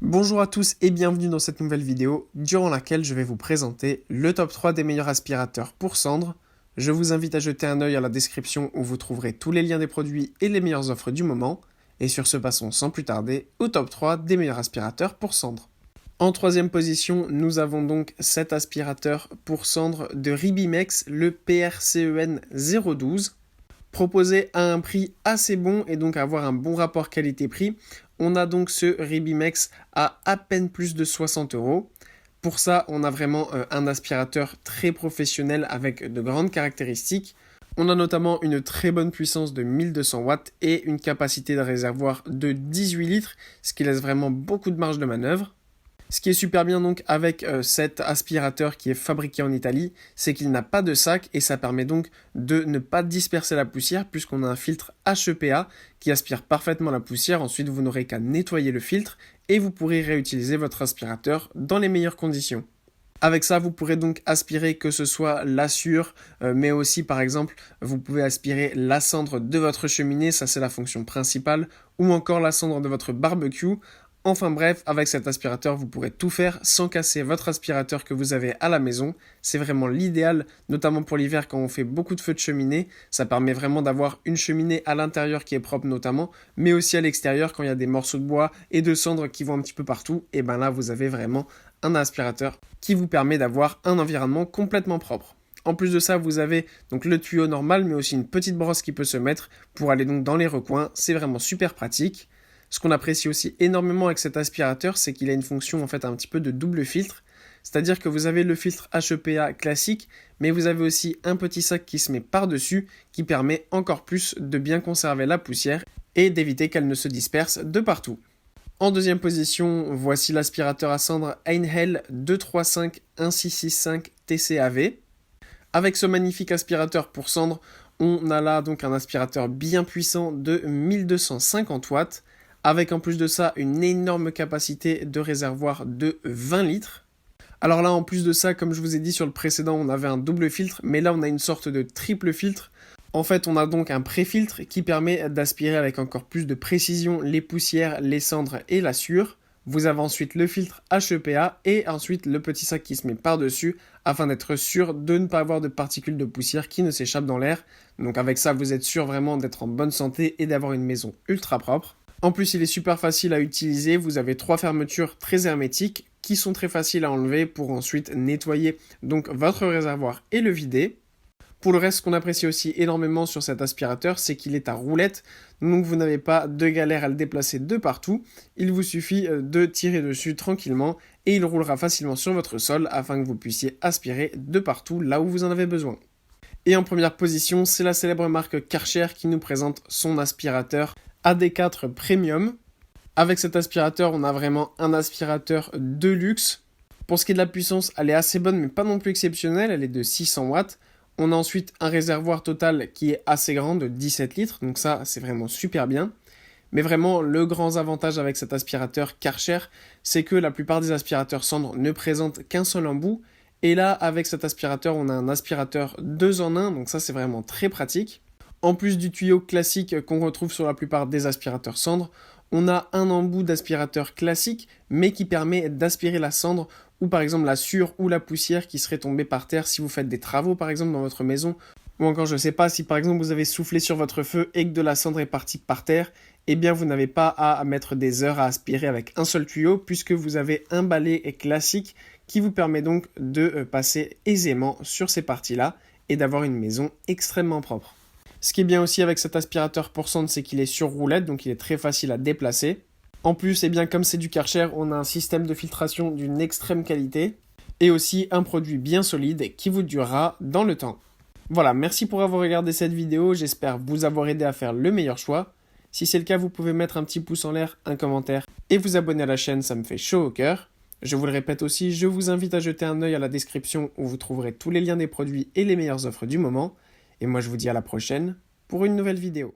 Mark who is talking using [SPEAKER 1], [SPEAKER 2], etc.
[SPEAKER 1] Bonjour à tous et bienvenue dans cette nouvelle vidéo durant laquelle je vais vous présenter le top 3 des meilleurs aspirateurs pour cendres. Je vous invite à jeter un œil à la description où vous trouverez tous les liens des produits et les meilleures offres du moment. Et sur ce, passons sans plus tarder au top 3 des meilleurs aspirateurs pour cendres. En troisième position, nous avons donc cet aspirateur pour cendres de Ribimex, le PRCEN 012. Proposé à un prix assez bon et donc avoir un bon rapport qualité-prix. On a donc ce Ribimex à peine plus de 60 €. Pour ça, on a vraiment un aspirateur très professionnel avec de grandes caractéristiques. On a notamment une très bonne puissance de 1200 watts et une capacité de réservoir de 18 litres, ce qui laisse vraiment beaucoup de marge de manœuvre. Ce qui est super bien donc avec cet aspirateur qui est fabriqué en Italie, c'est qu'il n'a pas de sac et ça permet donc de ne pas disperser la poussière puisqu'on a un filtre HEPA qui aspire parfaitement la poussière. Ensuite, vous n'aurez qu'à nettoyer le filtre et vous pourrez réutiliser votre aspirateur dans les meilleures conditions. Avec ça, vous pourrez donc aspirer que ce soit la sueur, mais aussi par exemple, vous pouvez aspirer la cendre de votre cheminée, ça c'est la fonction principale, ou encore la cendre de votre barbecue. Enfin bref, avec cet aspirateur, vous pourrez tout faire sans casser votre aspirateur que vous avez à la maison. C'est vraiment l'idéal, notamment pour l'hiver quand on fait beaucoup de feux de cheminée. Ça permet vraiment d'avoir une cheminée à l'intérieur qui est propre notamment, mais aussi à l'extérieur quand il y a des morceaux de bois et de cendres qui vont un petit peu partout. Et ben là, vous avez vraiment un aspirateur qui vous permet d'avoir un environnement complètement propre. En plus de ça, vous avez donc le tuyau normal, mais aussi une petite brosse qui peut se mettre pour aller donc dans les recoins. C'est vraiment super pratique. Ce qu'on apprécie aussi énormément avec cet aspirateur, c'est qu'il a une fonction en fait un petit peu de double filtre. C'est-à-dire que vous avez le filtre HEPA classique, mais vous avez aussi un petit sac qui se met par-dessus, qui permet encore plus de bien conserver la poussière et d'éviter qu'elle ne se disperse de partout. En deuxième position, voici l'aspirateur à cendres Einhell 235165 TCAV. Avec ce magnifique aspirateur pour cendres, on a là donc un aspirateur bien puissant de 1250 watts. Avec en plus de ça une énorme capacité de réservoir de 20 litres. Alors là, en plus de ça, comme je vous ai dit sur le précédent, on avait un double filtre, mais là on a une sorte de triple filtre. En fait, on a donc un pré-filtre qui permet d'aspirer avec encore plus de précision les poussières, les cendres et la sueur. Vous avez ensuite le filtre HEPA et ensuite le petit sac qui se met par-dessus afin d'être sûr de ne pas avoir de particules de poussière qui ne s'échappent dans l'air. Donc avec ça, vous êtes sûr vraiment d'être en bonne santé et d'avoir une maison ultra propre. En plus, il est super facile à utiliser, vous avez 3 fermetures très hermétiques qui sont très faciles à enlever pour ensuite nettoyer donc votre réservoir et le vider. Pour le reste, ce qu'on apprécie aussi énormément sur cet aspirateur, c'est qu'il est à roulette, donc vous n'avez pas de galère à le déplacer de partout. Il vous suffit de tirer dessus tranquillement et il roulera facilement sur votre sol afin que vous puissiez aspirer de partout là où vous en avez besoin. Et en première position, c'est la célèbre marque Karcher qui nous présente son aspirateur AD4 Premium. Avec cet aspirateur, on a vraiment un aspirateur de luxe. Pour ce qui est de la puissance, elle est assez bonne, mais pas non plus exceptionnelle. Elle est de 600 watts. On a ensuite un réservoir total qui est assez grand, de 17 litres. Donc ça, c'est vraiment super bien. Mais vraiment, le grand avantage avec cet aspirateur Karcher, c'est que la plupart des aspirateurs cendres ne présentent qu'un seul embout. Et là, avec cet aspirateur, on a un aspirateur 2 en 1. Donc ça, c'est vraiment très pratique. En plus du tuyau classique qu'on retrouve sur la plupart des aspirateurs cendres, on a un embout d'aspirateur classique, mais qui permet d'aspirer la cendre ou par exemple la sueur ou la poussière qui serait tombée par terre si vous faites des travaux par exemple dans votre maison. Ou encore, je ne sais pas, si par exemple vous avez soufflé sur votre feu et que de la cendre est partie par terre, eh bien vous n'avez pas à mettre des heures à aspirer avec un seul tuyau puisque vous avez un balai classique qui vous permet donc de passer aisément sur ces parties-là et d'avoir une maison extrêmement propre. Ce qui est bien aussi avec cet aspirateur pour cendres, c'est qu'il est sur roulette, donc il est très facile à déplacer. En plus, eh bien, comme c'est du Karcher, on a un système de filtration d'une extrême qualité et aussi un produit bien solide qui vous durera dans le temps. Voilà, merci pour avoir regardé cette vidéo, j'espère vous avoir aidé à faire le meilleur choix. Si c'est le cas, vous pouvez mettre un petit pouce en l'air, un commentaire et vous abonner à la chaîne, ça me fait chaud au cœur. Je vous le répète aussi, je vous invite à jeter un œil à la description où vous trouverez tous les liens des produits et les meilleures offres du moment. Et moi je vous dis à la prochaine pour une nouvelle vidéo.